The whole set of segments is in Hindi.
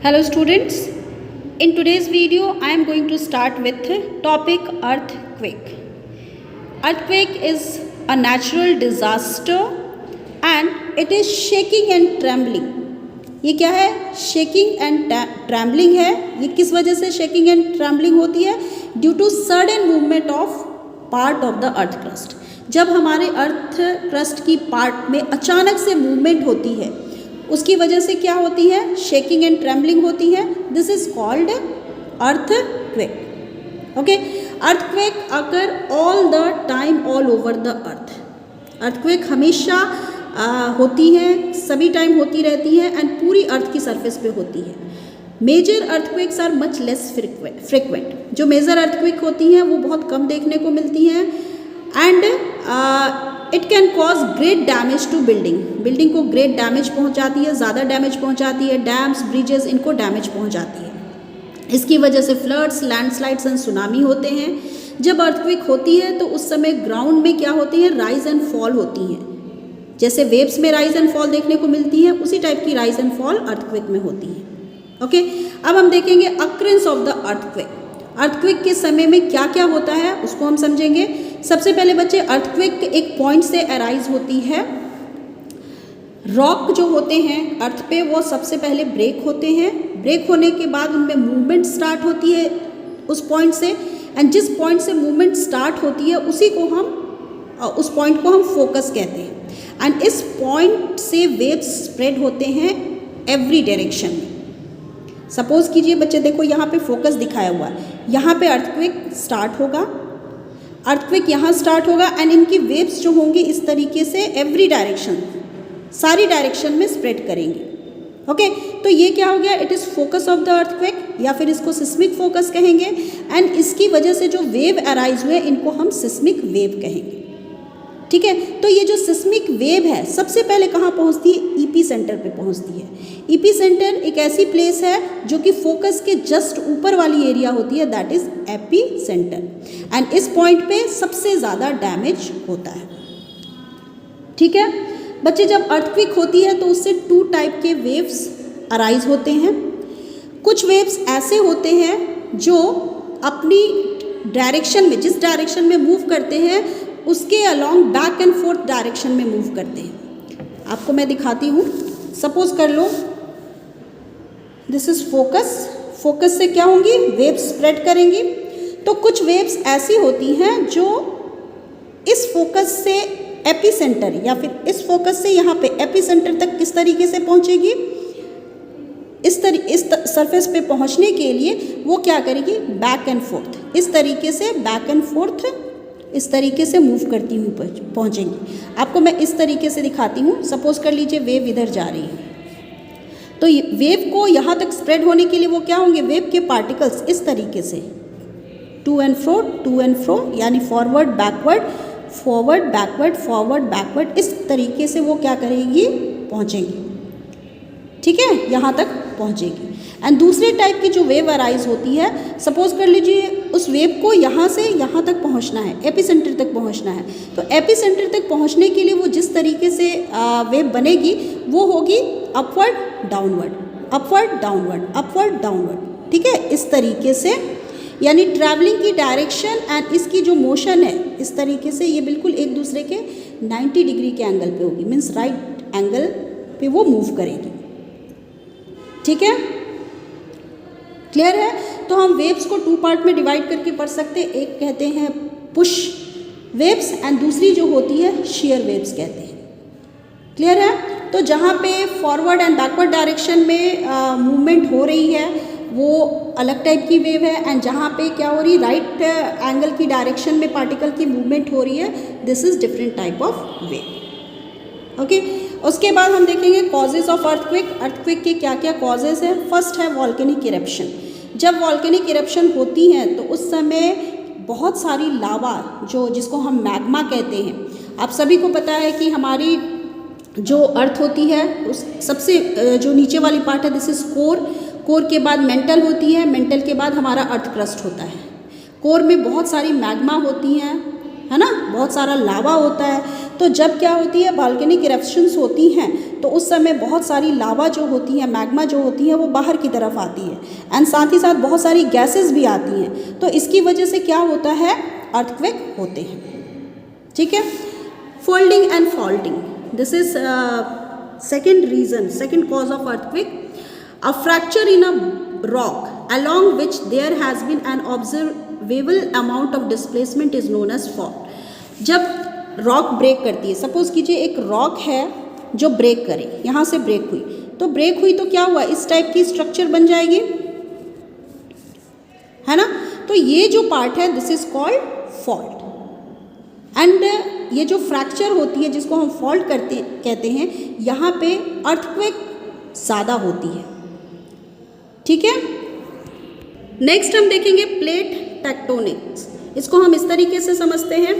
Hello students, in today's video I am going to start with topic earthquake. Earthquake is a natural disaster and it is shaking and trembling. ये क्या है? शेकिंग एंड ट्रैम्बलिंग है. ये किस वजह से शेकिंग एंड ट्रैम्बलिंग होती है? Due to sudden movement of part of the earth crust. जब हमारे अर्थ क्रस्ट की पार्ट में अचानक से मूवमेंट होती है उसकी वजह से क्या होती है? शेकिंग एंड ट्रेम्बलिंग होती है. This is called earthquake. Okay, earthquake occur all the time all over the earth. Earthquake हमेशा होती है, सभी टाइम होती रहती है एंड पूरी अर्थ की सरफेस पे होती है. Major earthquakes are much less frequent. जो मेजर अर्थक्वेक होती हैं वो बहुत कम देखने को मिलती हैं and it can cause great damage to building. Building को ग्रेट डैमेज पहुंचाती है, ज़्यादा डैमेज पहुंचाती है. डैम्स, ब्रिजेस, इनको डैमेज पहुंचाती है. इसकी वजह से फ्लड्स, लैंडस्लाइड्स एंड सुनामी होते हैं. जब अर्थक्वेक होती है तो उस समय ग्राउंड में क्या होती है? राइज एंड फॉल होती हैं. जैसे वेव्स में राइज एंड फॉल देखने को मिलती है उसी टाइप की राइज एंड फॉल अर्थक्वेक में होती है. ओके, अब हम देखेंगे occurrence of the earthquake. Earthquake के समय में क्या क्या होता है उसको हम समझेंगे. सबसे पहले बच्चे, अर्थक्वेक एक पॉइंट से अराइज होती है. रॉक जो होते हैं अर्थ पे वो सबसे पहले ब्रेक होते हैं. ब्रेक होने के बाद उनमें मूवमेंट स्टार्ट होती है उस पॉइंट से एंड जिस पॉइंट से मूवमेंट स्टार्ट होती है उस पॉइंट को हम फोकस कहते हैं. एंड इस पॉइंट से वेव्स स्प्रेड होते हैं एवरी डायरेक्शन में. सपोज कीजिए बच्चे, देखो यहाँ पे फोकस दिखाया हुआ है. यहाँ पे अर्थक्वेक स्टार्ट होगा, अर्थक्वेक यहाँ स्टार्ट होगा एंड इनकी वेव्स जो होंगी इस तरीके से एवरी डायरेक्शन, सारी डायरेक्शन में स्प्रेड करेंगी. ओके, तो ये क्या हो गया? It is focus of the earthquake या फिर इसको सिस्मिक फोकस कहेंगे. एंड इसकी वजह से जो वेव अराइज हुए इनको हम सिस्मिक वेव कहेंगे. ठीक है, तो ये जो सिस्मिक वेव है सबसे पहले कहाँ पहुँचती है? ईपी सेंटर पे पहुँचती है. ईपी सेंटर एक ऐसी प्लेस है जो कि फोकस के जस्ट ऊपर वाली एरिया होती है, that is AP centre. And इस पॉइंट पे सबसे ज़्यादा डैमेज होता है. ठीक है बच्चे, जब अर्थक्वेक होती है तो उससे 2 टाइप के वेव्स अराइज होते हैं. कुछ वेव्स ऐसे होते हैं जो अपनी डायरेक्शन में, जिस डायरेक्शन में मूव करते हैं उसके along back and fourth direction में मूव करते हैं. आपको मैं दिखाती हूँ. सपोज कर लो दिस इज फोकस. फोकस से क्या होंगी? वेव्स स्प्रेड करेंगी. तो कुछ वेव्स ऐसी होती हैं जो इस फोकस से एपी सेंटर या फिर इस फोकस से यहाँ पे एपी सेंटर तक किस तरीके से पहुँचेगी? इस सरफेस पे पहुँचने के लिए वो क्या करेगी? बैक एंड फोर्थ, इस तरीके से बैक एंड फोर्थ इस तरीके से मूव करती हुई पहुँचेंगी. आपको मैं इस तरीके से दिखाती हूँ. सपोज कर लीजिए वेव इधर जा रही है तो वेव को यहाँ तक स्प्रेड होने के लिए वो क्या होंगे? वेव के पार्टिकल्स इस तरीके से टू एंड फ्रो यानी forward backward, forward backward, forward backward, इस तरीके से वो क्या करेगी? पहुँचेंगी. ठीक है, यहाँ तक पहुँचेगी. एंड दूसरे टाइप की जो वेव अराइज होती है, सपोज कर लीजिए उस वेव को यहाँ से यहाँ तक पहुँचना है, एपी सेंटर तक पहुँचना है. तो एपी सेंटर तक पहुँचने के लिए वो जिस तरीके से वेव बनेगी वो होगी upward downward, upward downward, upward downward. ठीक है, इस तरीके से यानी ट्रैवलिंग की डायरेक्शन एंड इसकी जो मोशन है इस तरीके से ये बिल्कुल एक दूसरे के 90 डिग्री के एंगल पे होगी. मीन्स राइट एंगल पे वो मूव करेगी. ठीक है, क्लियर है? तो हम वेव्स को 2 पार्ट में डिवाइड करके पढ़ सकते हैं. एक कहते हैं पुश वेव्स एंड दूसरी जो होती है शेयर वेव्स कहते हैं. क्लियर है? तो जहाँ पे फॉरवर्ड एंड बैकवर्ड डायरेक्शन में मूवमेंट हो रही है वो अलग टाइप की वेव है एंड जहाँ पे क्या हो रही है? राइट एंगल की डायरेक्शन में पार्टिकल की मूवमेंट हो रही है, this is different type of wave. Okay, उसके बाद हम देखेंगे कॉजेज ऑफ अर्थक्वेक. अर्थक्वेक के क्या क्या कॉजेज हैं? फर्स्ट है वॉल्केनिक इरप्शन. जब वॉल्केनिक इरप्शन होती हैं तो उस समय बहुत सारी लावा जिसको हम मैग्मा कहते हैं. आप सभी को पता है कि हमारी जो अर्थ होती है उस सबसे जो नीचे वाली पार्ट है दिस इज कोर. कोर के बाद मेंटल होती है, मेंटल के बाद हमारा अर्थ क्रस्ट होता है. कोर में बहुत सारी मैग्मा होती हैं, है ना, बहुत सारा लावा होता है. तो जब क्या होती है, वॉल्केनिक इरप्शंस होती हैं तो उस समय बहुत सारी लावा जो होती है, मैग्मा जो होती है वो बाहर की तरफ आती है एंड साथ ही साथ बहुत सारी गैसेस भी आती हैं। तो इसकी वजह से क्या होता है, अर्थक्वेक होते हैं। ठीक है, folding and faulting, this is second reason, second cause of earthquake. A fracture in a rock along which there has been an observable amount of displacement is known as fault। जब रॉक ब्रेक करती है, सपोज कीजिए एक रॉक है जो ब्रेक करे, यहाँ से ब्रेक हुई, तो ब्रेक हुई तो क्या हुआ, इस टाइप की स्ट्रक्चर बन जाएगी, है ना। तो ये जो पार्ट है this is called fault. And ये जो फ्रैक्चर होती है जिसको हम फॉल्ट कहते हैं, यहाँ पे अर्थक्वेक ज़्यादा होती है। ठीक है, नेक्स्ट हम देखेंगे प्लेट टेक्टोनिक्स। इसको हम इस तरीके से समझते हैं,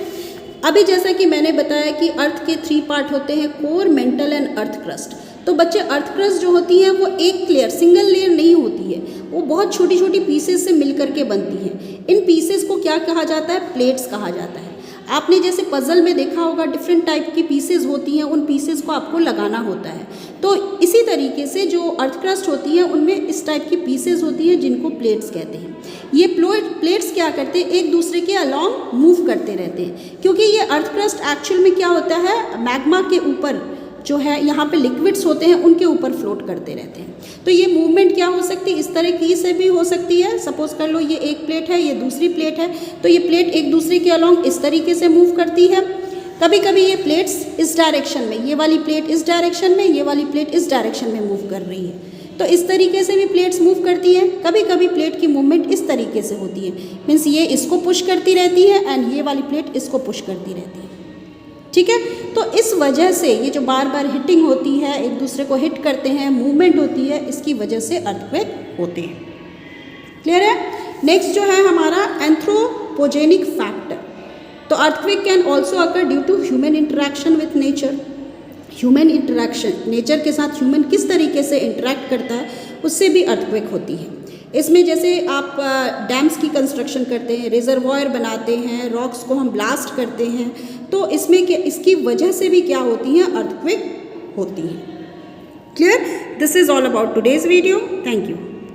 अभी जैसा कि मैंने बताया कि अर्थ के 3 पार्ट होते हैं, core, mental and earth crust. तो बच्चे अर्थ क्रस्ट जो होती है वो एक लेयर, सिंगल लेयर नहीं होती है, वो बहुत छोटी छोटी पीसेस से मिलकर के बनती है। इन पीसेस को क्या कहा जाता है, प्लेट्स कहा जाता है। आपने जैसे पजल में देखा होगा डिफरेंट टाइप की पीसेस होती हैं, उन पीसेस को आपको लगाना होता है। तो इसी तरीके से जो अर्थ क्रस्ट होती है उनमें इस टाइप की पीसेस होती हैं जिनको प्लेट्स कहते हैं। ये प्लेट्स क्या करते हैं, एक दूसरे के अलॉन्ग मूव करते रहते हैं, क्योंकि ये अर्थ क्रस्ट एक्चुअल में क्या होता है, मैग्मा के ऊपर जो है यहाँ पे लिक्विड्स होते हैं उनके ऊपर फ्लोट करते रहते हैं। तो ये मूवमेंट क्या हो सकती है, इस तरह की से भी हो सकती है। सपोज कर लो ये एक प्लेट है, ये दूसरी प्लेट है, तो ये प्लेट एक दूसरे के अलॉन्ग इस तरीके से मूव करती है। कभी कभी ये प्लेट्स इस डायरेक्शन में, ये वाली प्लेट इस डायरेक्शन में, ये वाली प्लेट इस डायरेक्शन में मूव कर रही है, तो इस तरीके से भी प्लेट्स मूव करती है। कभी कभी प्लेट की मूवमेंट इस तरीके से होती है, मीन्स ये इसको पुश करती रहती है एंड ये वाली प्लेट इसको पुश करती रहती है। ठीक है, तो इस वजह से ये जो बार बार हिटिंग होती है, एक दूसरे को हिट करते हैं, मूवमेंट होती है, इसकी वजह से अर्थक्वेक होते हैं। क्लियर है। नेक्स्ट जो है हमारा एंथ्रोपोजेनिक फैक्टर। तो earthquake can also occur due to human interaction with nature. Human interaction, nature के साथ ह्यूमन किस तरीके से इंटरेक्ट करता है, उससे भी अर्थक्वेक होती है। इसमें जैसे आप डैम्स की कंस्ट्रक्शन करते हैं, रिजर्वॉयर बनाते हैं, रॉक्स को हम ब्लास्ट करते हैं, तो इसमें इसकी वजह से भी क्या होती हैं, अर्थक्वेक होती हैं। Clear. This is all about today's video. Thank you.